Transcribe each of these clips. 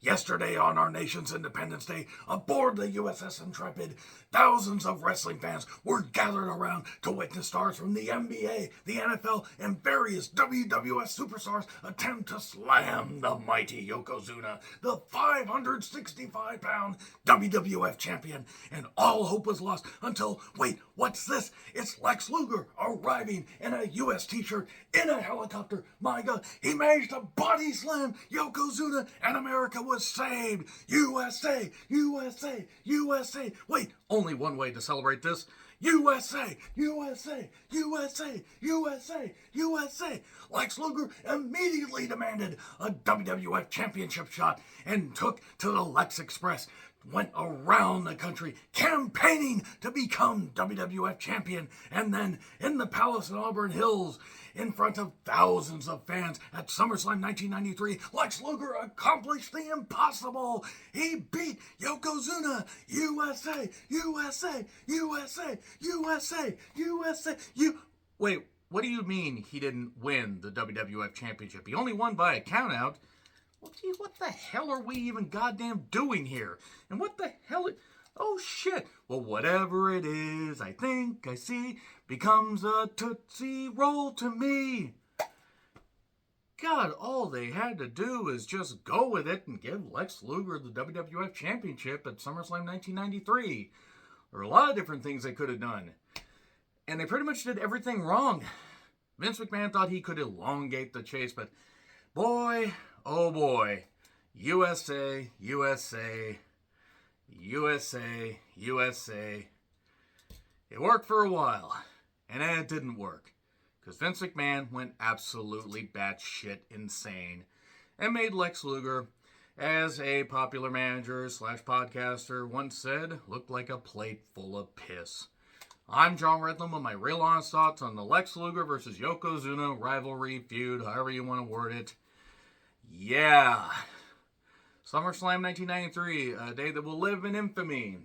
Yesterday on our nation's Independence Day, aboard the USS Intrepid, thousands of wrestling fans were gathered around to witness stars from the NBA, the NFL, and various WWF superstars attempt to slam the mighty Yokozuna, the 565-pound WWF champion, and all hope was lost until, wait, what's this? It's Lex Luger arriving in a US t-shirt in a helicopter. My God, he managed to body slam Yokozuna, and America was saved. USA, USA, USA. Wait, only one way to celebrate this. USA, USA, USA, USA, USA. Lex Luger immediately demanded a WWF championship shot and took to the Lex Express. Went around the country campaigning to become WWF champion, and then in the Palace in Auburn Hills, in front of thousands of fans at SummerSlam 1993, Lex Luger accomplished the impossible. He beat Yokozuna. USA, USA, USA, USA, USA. Wait, what do you mean he didn't win the WWF championship? He only won by a countout. What the hell are we even goddamn doing here? And what the hell... Oh, shit. Well, whatever it is, I think I see becomes a Tootsie Roll to me. God, all they had to do is just go with it and give Lex Luger the WWF Championship at SummerSlam 1993. There are a lot of different things they could have done. And they pretty much did everything wrong. Vince McMahon thought he could elongate the chase, but boy... oh boy, USA, USA, USA, USA. It worked for a while, and then it didn't work. Because Vince McMahon went absolutely batshit insane and made Lex Luger, as a popular manager slash podcaster once said, look like a plate full of piss. I'm John Redland with my real honest thoughts on the Lex Luger versus Yokozuna rivalry feud, however you want to word it. Yeah. SummerSlam 1993, a day that will live in infamy.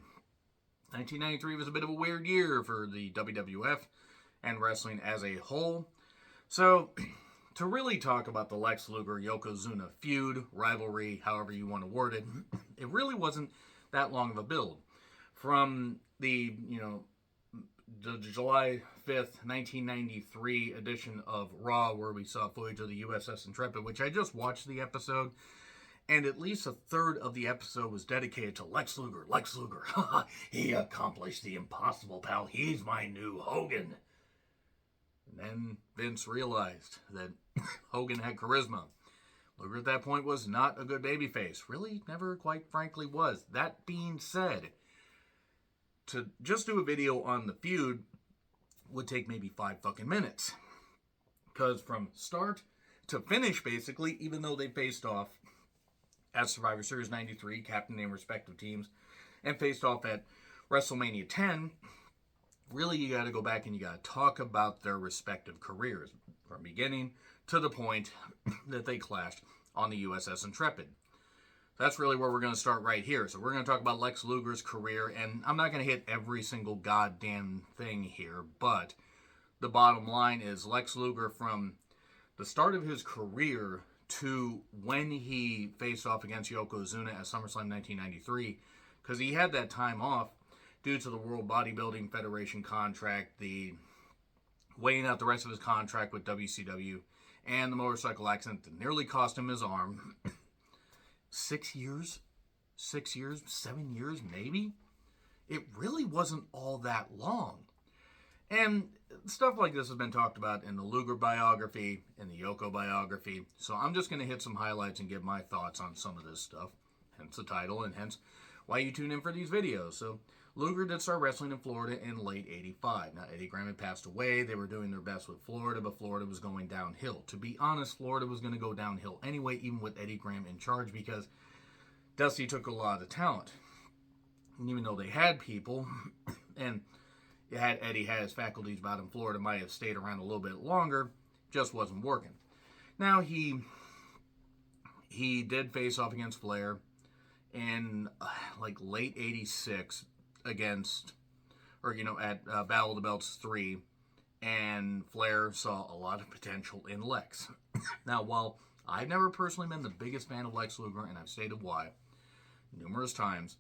1993 was a bit of a weird year for the WWF and wrestling as a whole. So, to really talk about the Lex Luger-Yokozuna feud, rivalry, however you want to word it, it really wasn't that long of a build. From the July 5th, 1993 edition of Raw, where we saw footage of the USS Intrepid, which I just watched the episode, and at least a third of the episode was dedicated to Lex Luger. Lex Luger, he accomplished the impossible, pal. He's my new Hogan. And then Vince realized that Hogan had charisma. Luger at that point was not a good babyface. Really, never quite frankly was. That being said, to just do a video on the feud would take maybe 5 fucking minutes. Because from start to finish, basically, even though they faced off at Survivor Series 93, captain their respective teams, and faced off at WrestleMania 10, really you got to go back and you got to talk about their respective careers from beginning to the point that they clashed on the USS Intrepid. That's really where we're going to start right here. So we're going to talk about Lex Luger's career, and I'm not going to hit every single goddamn thing here, but the bottom line is Lex Luger, from the start of his career to when he faced off against Yokozuna at SummerSlam 1993, because he had that time off due to the World Bodybuilding Federation contract, the weighing out the rest of his contract with WCW, and the motorcycle accident that nearly cost him his arm. 6 years, 7 years, maybe? It really wasn't all that long. And stuff like this has been talked about in the Luger biography, in the Yoko biography. So I'm just going to hit some highlights and give my thoughts on some of this stuff. Hence the title, and hence why you tune in for these videos. So Luger did start wrestling in Florida in late 85. Now, Eddie Graham had passed away. They were doing their best with Florida, but Florida was going downhill. To be honest, Florida was going to go downhill anyway, even with Eddie Graham in charge, because Dusty took a lot of talent. And even though they had people, and had Eddie had his faculties about him, Florida might have stayed around a little bit longer, just wasn't working. Now, he did face off against Flair in like late 86 against, at Battle of the Belts 3, and Flair saw a lot of potential in Lex. Now, while I've never personally been the biggest fan of Lex Luger, and I've stated why numerous times,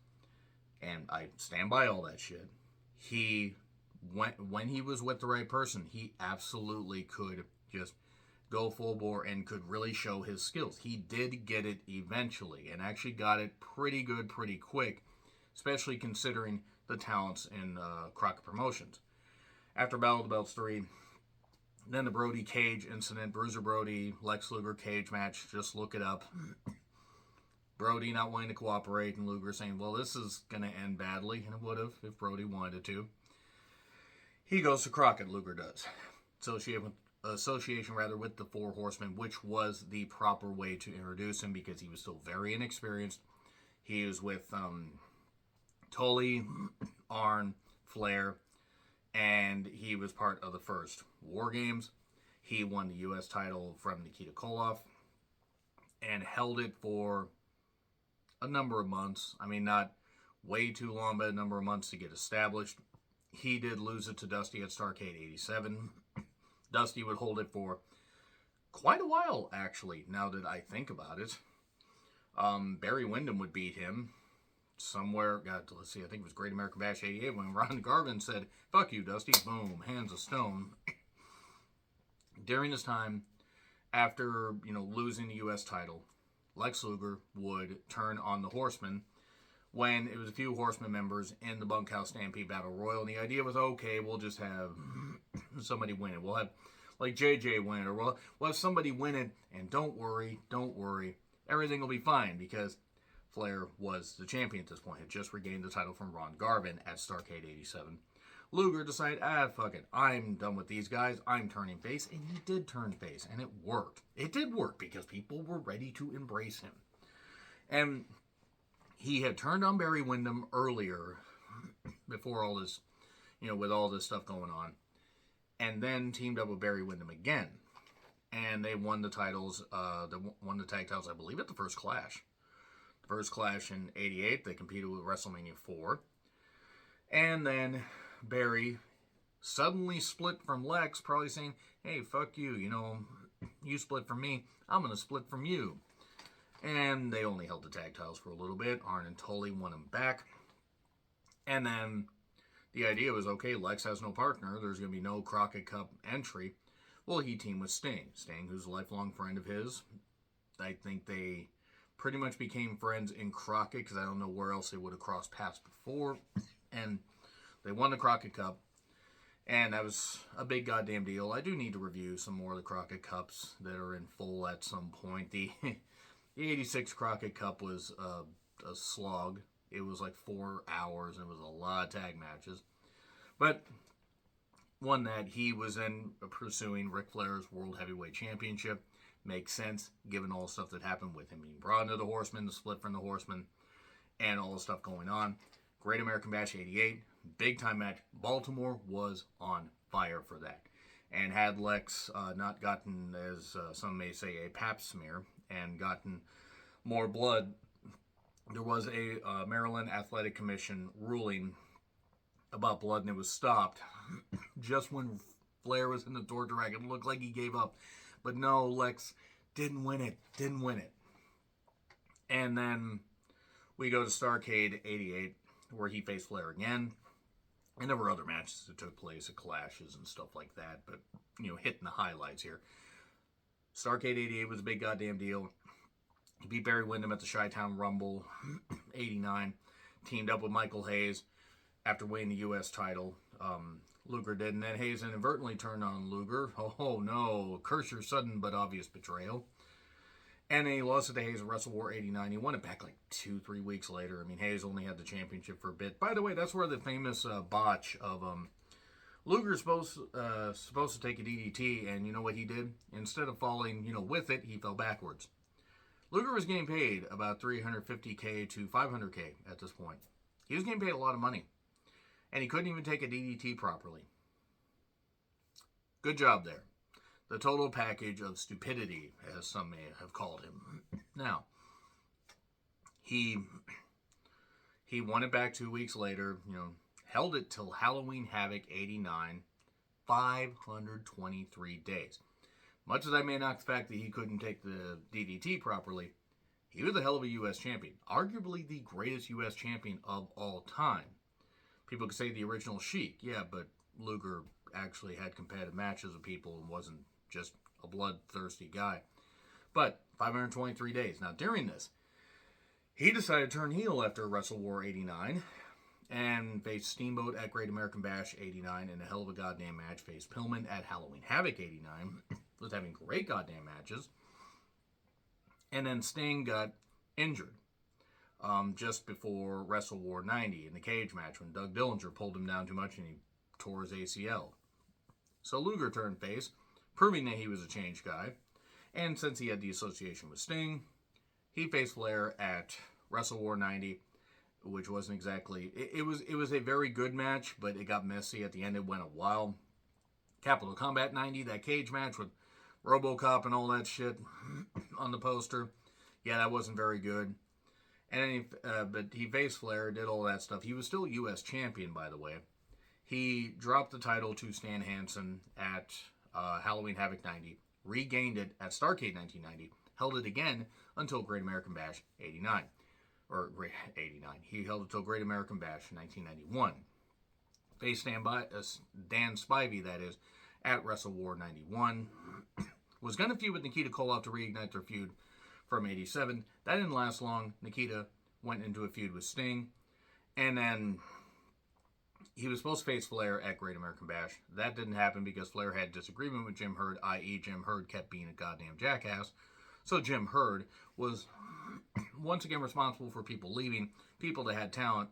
and I stand by all that shit. He, when he was with the right person, he absolutely could just go full bore and could really show his skills. He did get it eventually, and actually got it pretty good pretty quick, especially considering the talents in Crockett Promotions. After Battle of the Belts 3, then the Brody Cage incident, Bruiser Brody, Lex Luger cage match, just look it up. Brody not wanting to cooperate, and Luger saying, well, this is going to end badly, and it would have if Brody wanted it to. He goes to Crockett, Luger does. Association with the Four Horsemen, which was the proper way to introduce him because he was still very inexperienced. He was with Tully, Arn, Flair, and he was part of the first War Games. He won the U.S. title from Nikita Koloff and held it for a number of months. I mean, not way too long, but a number of months to get established. He did lose it to Dusty at Starrcade 87. Dusty would hold it for quite a while, actually, now that I think about it. Barry Windham would beat him somewhere. God, let's see, I think it was Great American Bash 88 when Ron Garvin said, fuck you, Dusty. Boom, hands of stone. During this time, after, losing the U.S. title, Lex Luger would turn on the Horsemen when it was a few Horsemen members in the Bunkhouse Stampede Battle Royal. And the idea was, okay, we'll just have somebody win it. We'll have, like, JJ win it, or we'll have somebody win it, and don't worry, everything will be fine, because Flair was the champion at this point, had just regained the title from Ron Garvin at Starrcade 87. Luger decided, fuck it, I'm done with these guys, I'm turning face, and he did turn face, and it worked. It did work, because people were ready to embrace him. And he had turned on Barry Windham earlier, before all this, with all this stuff going on, and then teamed up with Barry Windham again. And they won the titles, won the tag titles, I believe, at the First Clash. The First Clash in 88, they competed with WrestleMania 4. And then Barry suddenly split from Lex, probably saying, hey, fuck you, you split from me, I'm going to split from you. And they only held the tag titles for a little bit. Arn and Tully won them back. And then the idea was, okay, Lex has no partner, there's going to be no Crockett Cup entry. Well, he teamed with Sting. Sting, who's a lifelong friend of his. I think they pretty much became friends in Crockett, because I don't know where else they would have crossed paths before. And they won the Crockett Cup, and that was a big goddamn deal. I do need to review some more of the Crockett Cups that are in full at some point. The 86 Crockett Cup was a slog. It was like 4 hours, and it was a lot of tag matches. But won that. He was then pursuing Ric Flair's World Heavyweight Championship. Makes sense, given all the stuff that happened with him being brought into the Horsemen, the split from the Horsemen, and all the stuff going on. Great American Bash 88, big time match. Baltimore was on fire for that. And had Lex not gotten, as some may say, a pap smear, and gotten more blood, there was a Maryland Athletic Commission ruling about blood, and it was stopped just when Flair was in the torture rack. It looked like he gave up. But no, Lex didn't win it. And then we go to Starrcade 88, where he faced Flair again. And there were other matches that took place at clashes and stuff like that. But, hitting the highlights here. Starrcade 88 was a big goddamn deal. He beat Barry Windham at the Chi-Town Rumble 89. Teamed up with Michael Hayes after winning the U.S. title. Luger did, and then Hayes inadvertently turned on Luger. Oh no, curse your sudden but obvious betrayal. And then he lost it to Hayes at Wrestle War 89. He won it back like 2-3 weeks later. I mean, Hayes only had the championship for a bit. By the way, that's where the famous botch of Luger's supposed to take a DDT, and you know what he did? Instead of falling, with it, he fell backwards. Luger was getting paid about $350K to $500K at this point. He was getting paid a lot of money. And he couldn't even take a DDT properly. Good job there. The total package of stupidity, as some may have called him. Now, he won it back 2 weeks later, held it till Halloween Havoc 89, 523 days. Much as I may knock the fact that he couldn't take the DDT properly, he was a hell of a U.S. champion. Arguably the greatest U.S. champion of all time. People could say the original Sheik, yeah, but Luger actually had competitive matches with people and wasn't just a bloodthirsty guy. But 523 days. Now, during this, he decided to turn heel after Wrestle War 89 and faced Steamboat at Great American Bash 89 in a hell of a goddamn match. Faced Pillman at Halloween Havoc 89. Was having great goddamn matches. And then Sting got injured just before Wrestle War 90 in the cage match when Doug Dillinger pulled him down too much and he tore his ACL. So Luger turned face, proving that he was a changed guy. And since he had the association with Sting, he faced Flair at Wrestle War 90, which wasn't exactly... It was a very good match, but it got messy. At the end, it went a while. Capital Combat 90, that cage match with RoboCop and all that shit on the poster. Yeah, that wasn't very good. And but he faced Flair, did all that stuff. He was still U.S. champion, by the way. He dropped the title to Stan Hansen at Halloween Havoc 90, regained it at Starrcade 1990, held it again until Great American Bash 89. Or 89. He held it until Great American Bash 1991. Faced Dan Spivey, that is, at Wrestle War 91. Was going to feud with Nikita Koloff to reignite their feud from 87. That didn't last long. Nikita went into a feud with Sting. And then he was supposed to face Flair at Great American Bash. That didn't happen because Flair had disagreement with Jim Herd, i.e. Jim Herd kept being a goddamn jackass. So Jim Herd was once again responsible for people leaving, people that had talent.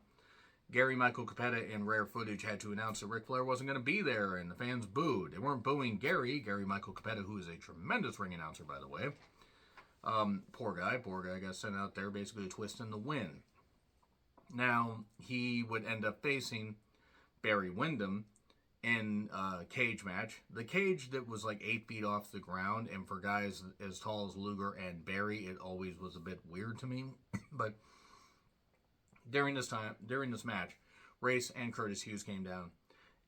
Gary Michael Capetta in rare footage had to announce that Ric Flair wasn't going to be there, and the fans booed. They weren't booing Gary Michael Capetta, who is a tremendous ring announcer, by the way. Poor guy got sent out there basically twisting the wind. Now, he would end up facing Barry Windham in a cage match. The cage that was like 8 feet off the ground, and for guys as tall as Luger and Barry, it always was a bit weird to me. But during this match, Race and Curtis Hughes came down,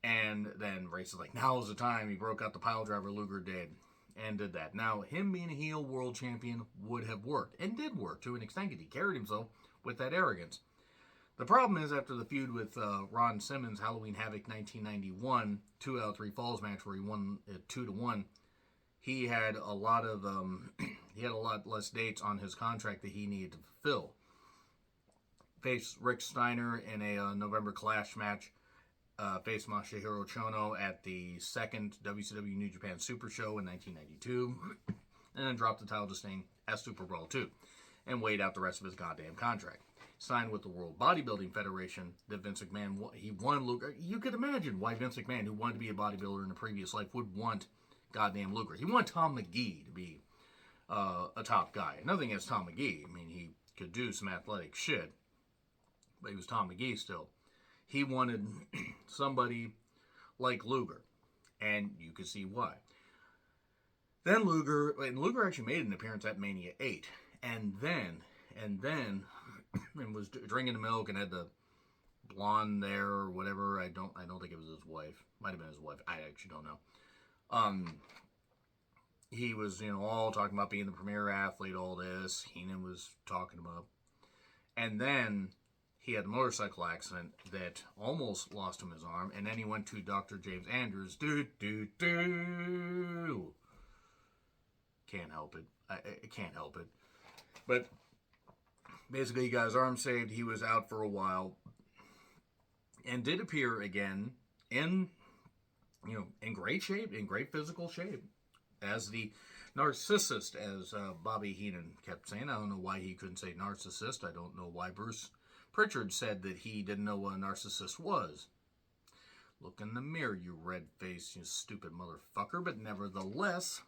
and then Race is like, now's the time. He broke out the pile driver. Luger did that. Now, him being a heel world champion would have worked, and did work to an extent, because he carried himself with that arrogance. The problem is, after the feud with Ron Simmons, Halloween Havoc 1991, 2 out of 3 falls match where he won 2-1, he had a lot less dates on his contract that he needed to fulfill. Faced Rick Steiner in a November Clash match. Faced Masahiro Chono at the second WCW New Japan Super Show in 1992. And then dropped the title to Sting at Super Brawl 2. And weighed out the rest of his goddamn contract. Signed with the World Bodybuilding Federation that Vince McMahon, he won Luger. You could imagine why Vince McMahon, who wanted to be a bodybuilder in a previous life, would want goddamn Luger. He wanted Tom McGee to be a top guy. Nothing against Tom McGee. I mean, he could do some athletic shit. But he was Tom McGee still. He wanted somebody like Luger. And you could see why. Then Luger actually made an appearance at Mania 8. And then was drinking the milk and had the blonde there or whatever. I don't think it was his wife. Might have been his wife. I actually don't know. He was, all talking about being the premier athlete, all this. Heenan was talking about. And then he had a motorcycle accident that almost lost him his arm. And then he went to Dr. James Andrews. Can't help it. I can't help it. But basically, he got his arm saved. He was out for a while. And did appear again in great shape, in great physical shape. As the narcissist, as Bobby Heenan kept saying. I don't know why he couldn't say narcissist. I don't know why Bruce Pritchard said that he didn't know what a narcissist was. Look in the mirror, you red-faced, you stupid motherfucker. But nevertheless,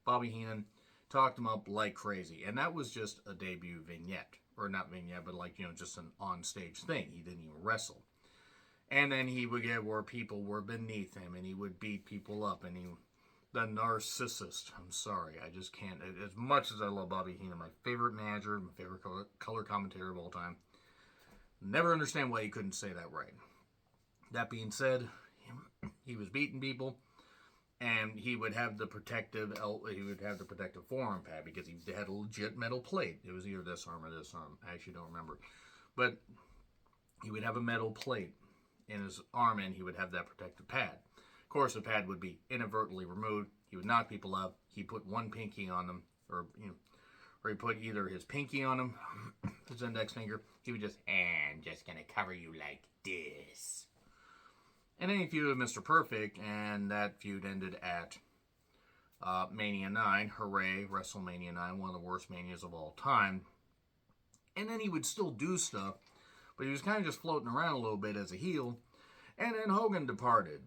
Bobby Heenan talked him up like crazy. And that was just a debut vignette. Or not vignette, but just an on-stage thing. He didn't even wrestle. And then he would get where people were beneath him. And he would beat people up. And the narcissist. I'm sorry. I just can't. As much as I love Bobby Heenan, my favorite manager, my favorite color commentator of all time. Never understand why he couldn't say that right. That being said, he was beating people. And he would have the protective forearm pad because he had a legit metal plate. It was either this arm or this arm. I actually don't remember. But he would have a metal plate in his arm, and he would have that protective pad. Of course, the pad would be inadvertently removed. He would knock people out. He put one pinky on them, or he put either his pinky on him, his index finger. He would just, I'm just gonna cover you like this. And then he feuded with Mr. Perfect, and that feud ended at Mania 9. Hooray, WrestleMania 9, one of the worst manias of all time. And then he would still do stuff, but he was kind of just floating around a little bit as a heel. And then Hogan departed.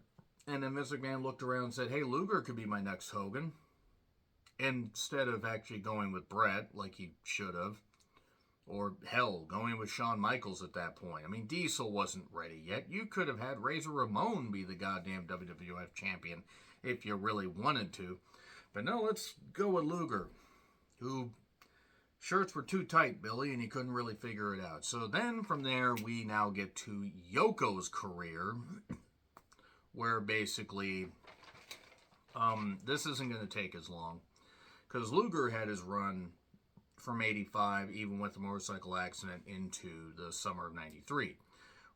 And then Vince McMahon looked around and said, hey, Luger could be my next Hogan. Instead of actually going with Bret like he should have. Or, hell, going with Shawn Michaels at that point. I mean, Diesel wasn't ready yet. You could have had Razor Ramon be the goddamn WWF champion if you really wanted to. But no, let's go with Luger, who shirts were too tight, Billy, and he couldn't really figure it out. So then from there, we now get to Yoko's career, where basically this isn't going to take as long, because Luger had his run from 85, even with the motorcycle accident, into the summer of 93.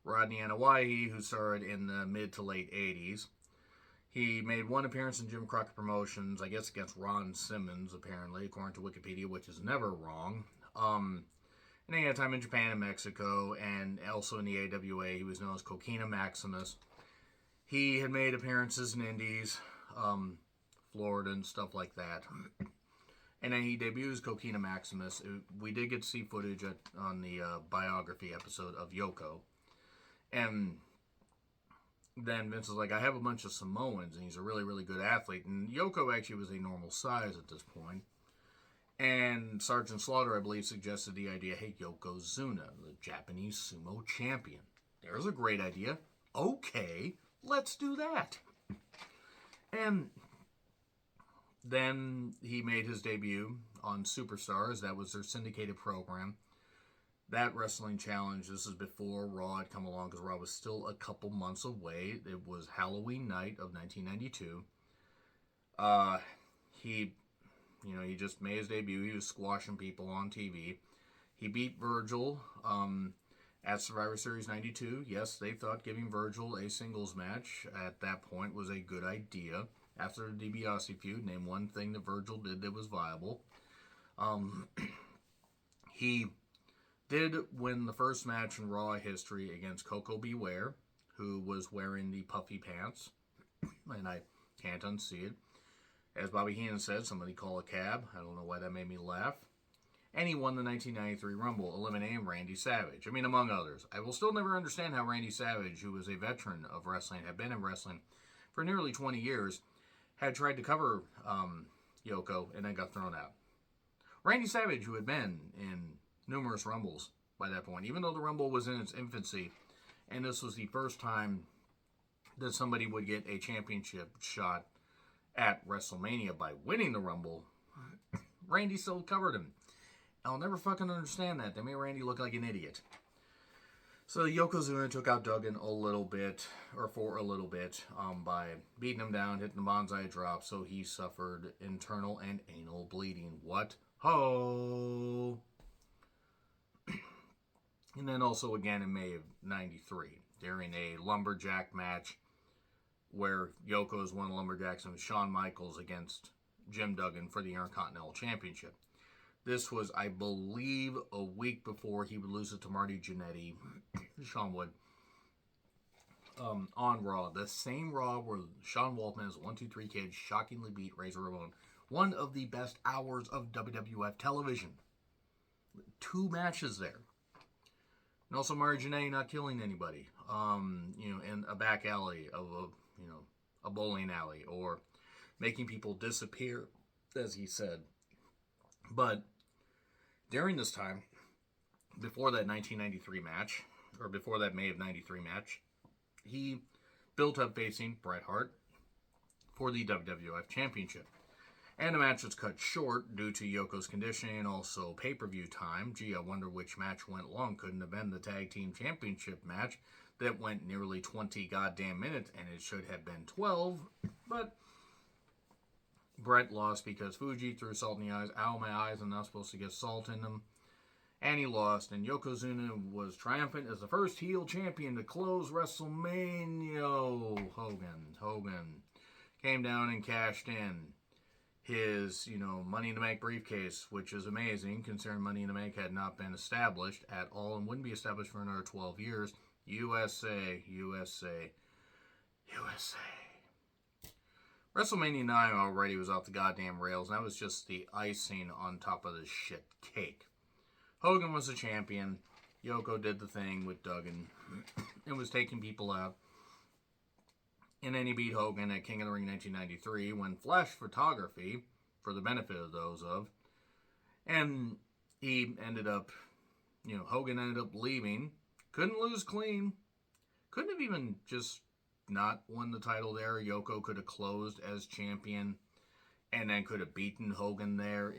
Rodney Anoa'i, who started in the mid to late 80s, he made one appearance in Jim Crockett Promotions, I guess against Ron Simmons, apparently, according to Wikipedia, which is never wrong. And then he had time in Japan and Mexico, and also in the AWA. He was known as Coquina Maximus. He had made appearances in Indies, Florida, and stuff like that. And then he debuts Coquina Maximus. We did get to see footage on the biography episode of Yoko. And then Vince was like, I have a bunch of Samoans, and he's a really, really good athlete. And Yoko actually was a normal size at this point. And Sergeant Slaughter, I believe, suggested the idea, hey, Yokozuna, the Japanese sumo champion. There's a great idea. Okay, let's do that. And then he made his debut on Superstars. That was their syndicated program. That wrestling challenge, this is before Raw had come along, because Raw was still a couple months away. It was Halloween night of 1992. He just made his debut. He was squashing people on TV. He beat Virgil at Survivor Series 92. Yes, they thought giving Virgil a singles match at that point was a good idea. After the DiBiase feud, name one thing that Virgil did that was viable. He did win the first match in Raw history against Coco Beware, who was wearing the puffy pants, and I can't unsee it. As Bobby Heenan said, somebody call a cab. I don't know why that made me laugh. And he won the 1993 Rumble, eliminating Randy Savage. I mean, among others. I will still never understand how Randy Savage, who was a veteran of wrestling, had been in wrestling for nearly 20 years, had tried to cover Yoko and then got thrown out. Randy Savage, who had been in numerous Rumbles by that point, even though the Rumble was in its infancy, and this was the first time that somebody would get a championship shot at WrestleMania by winning the Rumble, Randy still covered him. I'll never fucking understand that. They made Randy look like an idiot. So Yokozuna took out Duggan for a little bit, by beating him down, hitting the bonsai drop, so he suffered internal and anal bleeding. What? Ho! And then also again in May of 93, during a lumberjack match where Yoko is one of the lumberjacks and Shawn Michaels against Jim Duggan for the Intercontinental Championship. This was, I believe, a week before he would lose it to Marty Jannetty, Shawn would, on Raw. The same Raw where Sean Waltman as 1-2-3 Kid shockingly beat Razor Ramon. One of the best hours of WWF television. 2 matches there. And also Marty Jannetty not killing anybody, in a back alley of a bowling alley, or making people disappear, as he said. But during this time, before that 1993 match, or before that May of 93 match, he built up facing Bret Hart for the WWF Championship. And the match was cut short due to Yoko's conditioning and also pay-per-view time. Gee, I wonder which match went long. Couldn't have been the Tag Team Championship match that went nearly 20 goddamn minutes, and it should have been 12. But Brett lost because Fuji threw salt in the eyes. Ow, my eyes, I'm not supposed to get salt in them. And he lost. And Yokozuna was triumphant as the first heel champion to close WrestleMania. Hogan came down and cashed in his, Money in the Bank briefcase, which is amazing considering Money in the Bank had not been established at all and wouldn't be established for another 12 years. USA. WrestleMania 9 already was off the goddamn rails, and that was just the icing on top of the shit cake. Hogan was the champion. Yoko did the thing with Duggan and was taking people out. And then he beat Hogan at King of the Ring 1993 when flash photography, for the benefit of those and he ended up, Hogan ended up leaving. Couldn't lose clean. Couldn't have even just not won the title there. Yoko could have closed as champion and then could have beaten Hogan there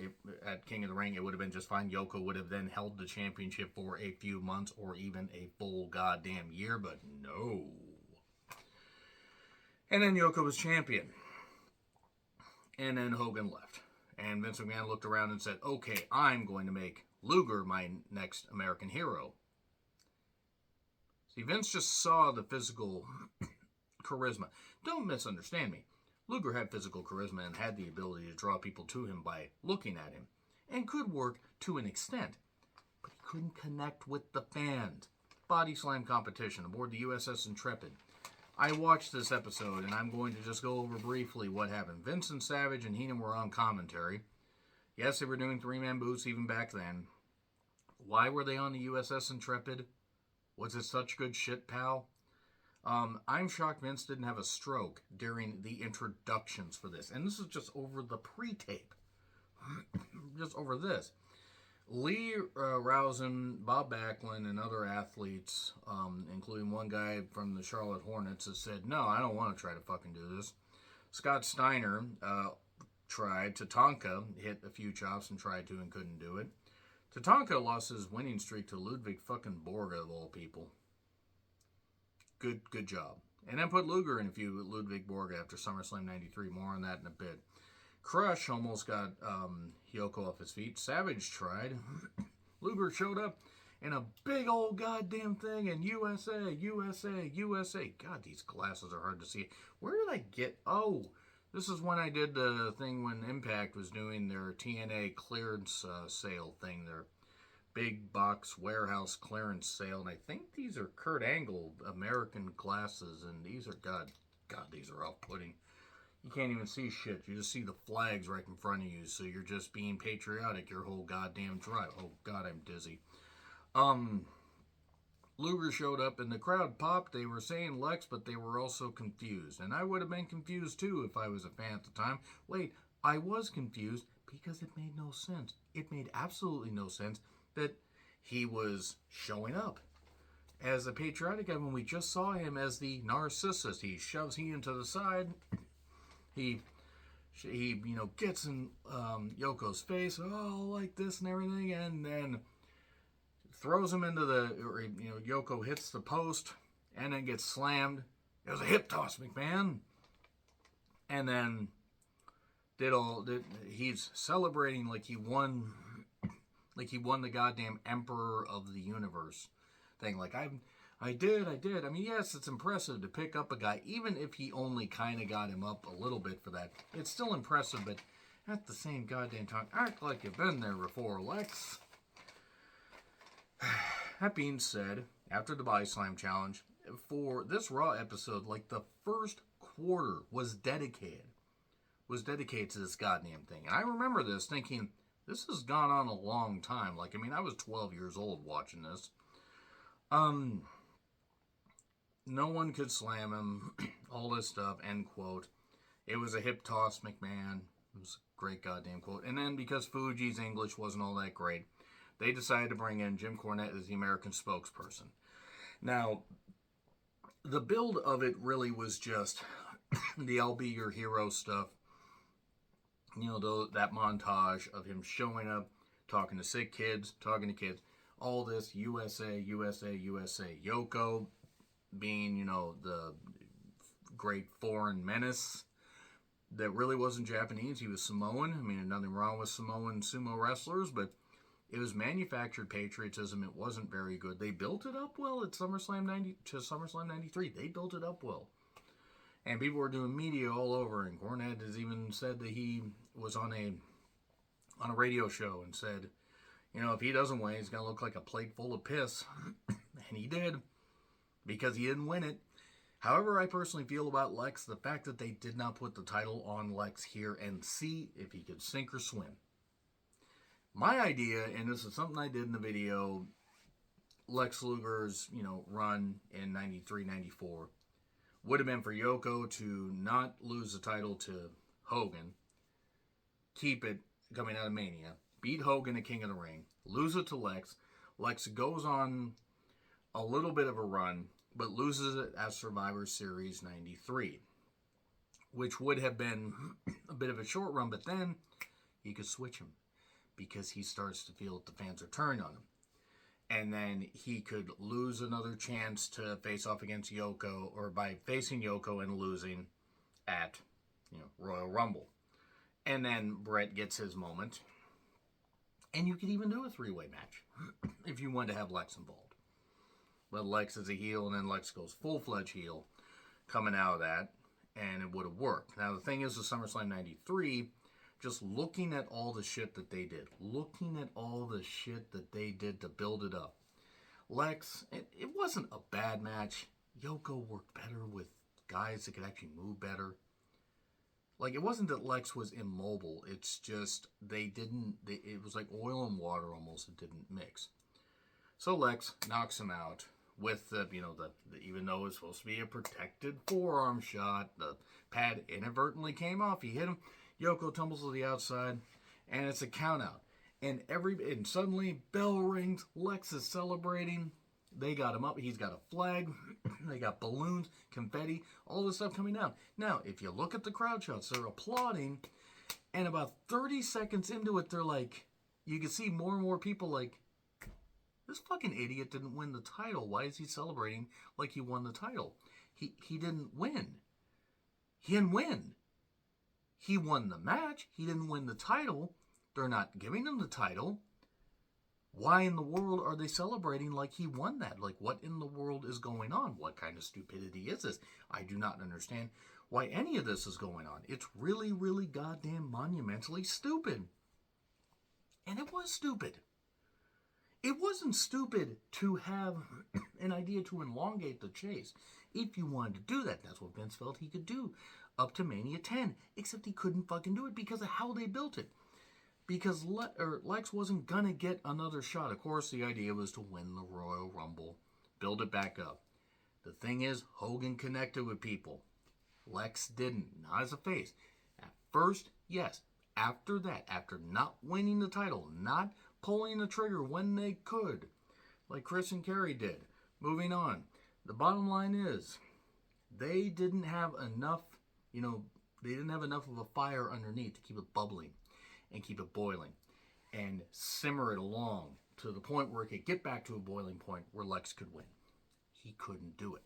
at King of the Ring. It would have been just fine. Yoko would have then held the championship for a few months or even a full goddamn year, but no. And then Yoko was champion. And then Hogan left. And Vince McMahon looked around and said, okay, I'm going to make Luger my next American hero. See, Vince just saw the physical charisma. Don't misunderstand me. Luger had physical charisma and had the ability to draw people to him by looking at him. And could work to an extent. But he couldn't connect with the fans. Body slam competition aboard the USS Intrepid. I watched this episode, and I'm going to just go over briefly what happened. Vincent Savage and Heenan were on commentary. Yes, they were doing three-man booths even back then. Why were they on the USS Intrepid? Was it such good shit, pal? I'm shocked Vince didn't have a stroke during the introductions for this. And this is just over the pre-tape. Just over this. Lee Rousen, Bob Backlund, and other athletes, including one guy from the Charlotte Hornets, has said, no, I don't want to try to fucking do this. Scott Steiner tried. Tatanka hit a few chops and tried to and couldn't do it. Tatanka lost his winning streak to Ludwig fucking Borga, of all people. Good job. And then put Luger in a feud with Ludwig Borga after SummerSlam 93. More on that in a bit. Crush almost got Yoko off his feet. Savage tried. Luger showed up in a big old goddamn thing and USA. God, these glasses are hard to see. Where did I get... Oh, this is when I did the thing when Impact was doing their TNA clearance sale thing. Their big box warehouse clearance sale. And I think these are Kurt Angle American glasses. And these are... God, these are off-putting. You can't even see shit. You just see the flags right in front of you. So you're just being patriotic your whole goddamn drive. Oh, God, I'm dizzy. Luger showed up and the crowd popped. They were saying Lex, but they were also confused. And I would have been confused too if I was a fan at the time. Wait, I was confused because it made no sense. It made absolutely no sense that he was showing up as a patriotic guy when we just saw him as the narcissist. He shoves Heenan to the side. He gets in Yoko's face, like this and everything, and then throws him into Yoko hits the post, and then gets slammed. It was a hip toss, McMahon. And then he's celebrating like he won the goddamn Emperor of the Universe thing. Like, I did. I mean, yes, it's impressive to pick up a guy, even if he only kind of got him up a little bit for that. It's still impressive, but at the same goddamn time, act like you've been there before, Lex. That being said, after the Body Slam Challenge, for this Raw episode, like the first quarter was dedicated to this goddamn thing. And I remember this thinking, this has gone on a long time. Like, I mean, I was 12 years old watching this. No one could slam him, all this stuff, end quote. It was a hip toss, McMahon. It was a great goddamn quote. And then because Fuji's English wasn't all that great, they decided to bring in Jim Cornette as the American spokesperson. Now, the build of it really was just the I'll be your hero stuff. That montage of him showing up, talking to sick kids, talking to kids. All this USA. Yoko being, the great foreign menace. that really wasn't Japanese. He was Samoan. I mean, there's nothing wrong with Samoan sumo wrestlers, but it was manufactured patriotism. It wasn't very good. They built it up well at SummerSlam 90 to SummerSlam 93. They built it up well. And people were doing media all over, and Cornette has even said that he was on a radio show and said, you know, if he doesn't win, he's going to look like a plate full of piss. And he did, because he didn't win it. However I personally feel about Lex, the fact that they did not put the title on Lex here and see if he could sink or swim. My idea, and this is something I did in the video, Lex Luger's, run in 93, 94, would have been for Yoko to not lose the title to Hogan, keep it coming out of Mania, beat Hogan at King of the Ring, lose it to Lex. Lex goes on a little bit of a run, but loses it at Survivor Series 93, which would have been a bit of a short run, but then you could switch him because he starts to feel that the fans are turning on him. And then he could lose another chance to face off against Yoko, or by facing Yoko and losing at, Royal Rumble. And then Bret gets his moment. And you could even do a three-way match if you wanted to have Lex involved. But Lex is a heel, and then Lex goes full-fledged heel coming out of that, and it would have worked. Now, the thing is, with SummerSlam 93, just looking at all the shit that they did, to build it up. Lex, it wasn't a bad match. Yoko worked better with guys that could actually move better. Like, it wasn't that Lex was immobile. It's just it was like oil and water almost. It didn't mix. So Lex knocks him out with the even though it was supposed to be a protected forearm shot, the pad inadvertently came off. He hit him. Yoko tumbles to the outside, and it's a count out. And suddenly bell rings. Lex is celebrating. They got him up. He's got a flag. They got balloons, confetti, all this stuff coming down. Now, if you look at the crowd shots, they're applauding. And about 30 seconds into it, they're like, you can see more and more people like, this fucking idiot didn't win the title. Why is he celebrating like he won the title? He didn't win. He didn't win. He won the match. He didn't win the title. They're not giving him the title. Why in the world are they celebrating like he won that? Like, what in the world is going on? What kind of stupidity is this? I do not understand why any of this is going on. It's really, really goddamn monumentally stupid. And it was stupid. It wasn't stupid to have an idea to elongate the chase. If you wanted to do that, that's what Vince felt he could do up to Mania 10. Except he couldn't fucking do it because of how they built it. Because Lex wasn't going to get another shot. Of course, the idea was to win the Royal Rumble, build it back up. The thing is, Hogan connected with people. Lex didn't, not as a face. At first, yes. After that, after not winning the title, not pulling the trigger when they could, like Chris and Kerry did. Moving on. The bottom line is, they didn't have enough, of a fire underneath to keep it bubbling and keep it boiling and simmer it along to the point where it could get back to a boiling point where Lex could win. He couldn't do it.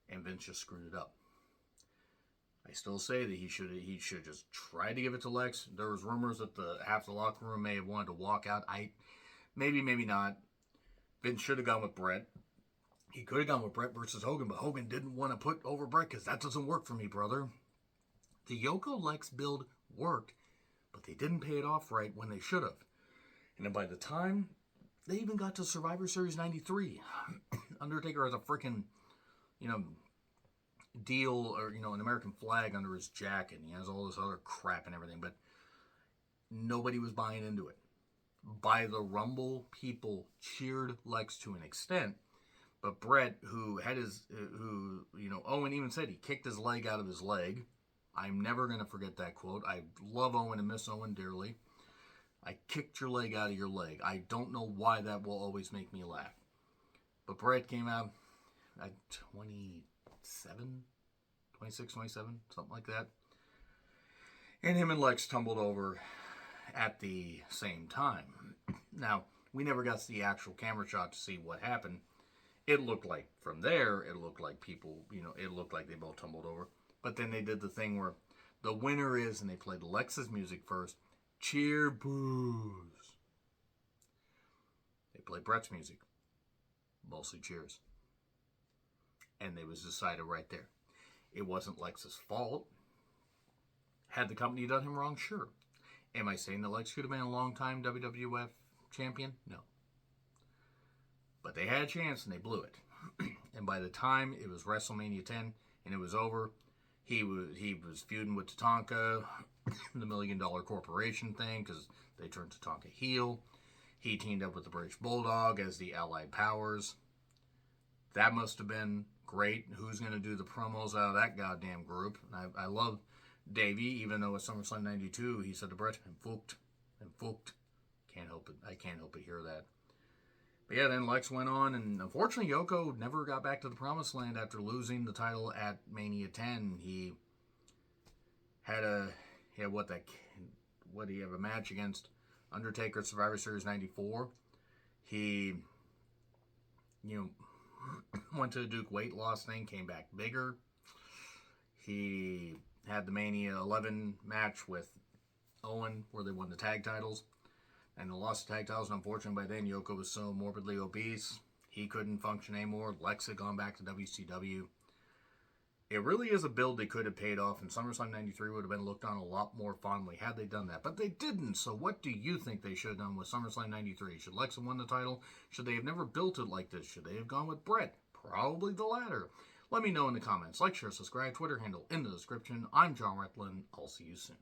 And Vince just screwed it up. I still say that he should just try to give it to Lex. There was rumors that half the locker room may have wanted to walk out. Maybe not. Vince should have gone with Bret. He could have gone with Bret versus Hogan, but Hogan didn't want to put over Bret because that doesn't work for me, brother. The Yoko-Lex build worked, but they didn't pay it off right when they should have. And then by the time they even got to Survivor Series 93, Undertaker has a freaking, deal or, an American flag under his jacket. And he has all this other crap and everything, but nobody was buying into it. By the Rumble, people cheered Lex to an extent, but Bret, Owen even said he kicked his leg out of his leg. I'm never going to forget that quote. I love Owen and miss Owen dearly. I kicked your leg out of your leg. I don't know why that will always make me laugh. But Bret came out at 26, 27, something like that. And him and Lex tumbled over at the same time. Now, we never got the actual camera shot to see what happened. It looked like, from there, it looked like people, it looked like they both tumbled over. But then they did the thing where The winner is, and they played Lex's music first, cheer boos. They played Bret's music, mostly cheers. And it was decided right there. It wasn't Lex's fault. Had the company done him wrong? Sure. Am I saying that Lex could have been a long-time WWF champion? No. But they had a chance and they blew it. And by the time it was WrestleMania 10 and it was over, he was feuding with Tatanka, the $1 Million Corporation thing, because they turned Tatanka heel. He teamed up with the British Bulldog as the Allied Powers. That must have been great. Who's going to do the promos out of that goddamn group? I love Davey, even though at SummerSlam 92, he said to Bret, "I'm fucked. I'm fucked." Can't help it. I can't help but hear that. But yeah, then Lex went on, and unfortunately, Yoko never got back to the promised land after losing the title at Mania 10. He had a match against Undertaker at Survivor Series 94. He, went to the Duke weight loss thing, came back bigger. He had the Mania 11 match with Owen, where they won the tag titles. And they lost the tag titles, and unfortunately by then Yoko was so morbidly obese, he couldn't function anymore. Lex had gone back to WCW. It really is a build they could have paid off, and SummerSlam 93 would have been looked on a lot more fondly had they done that. But they didn't, so what do you think they should have done with SummerSlam 93? Should Lex have won the title? Should they have never built it like this? Should they have gone with Bret? Probably the latter. Let me know in the comments. Like, share, subscribe, Twitter handle in the description. I'm John Retlin. I'll see you soon.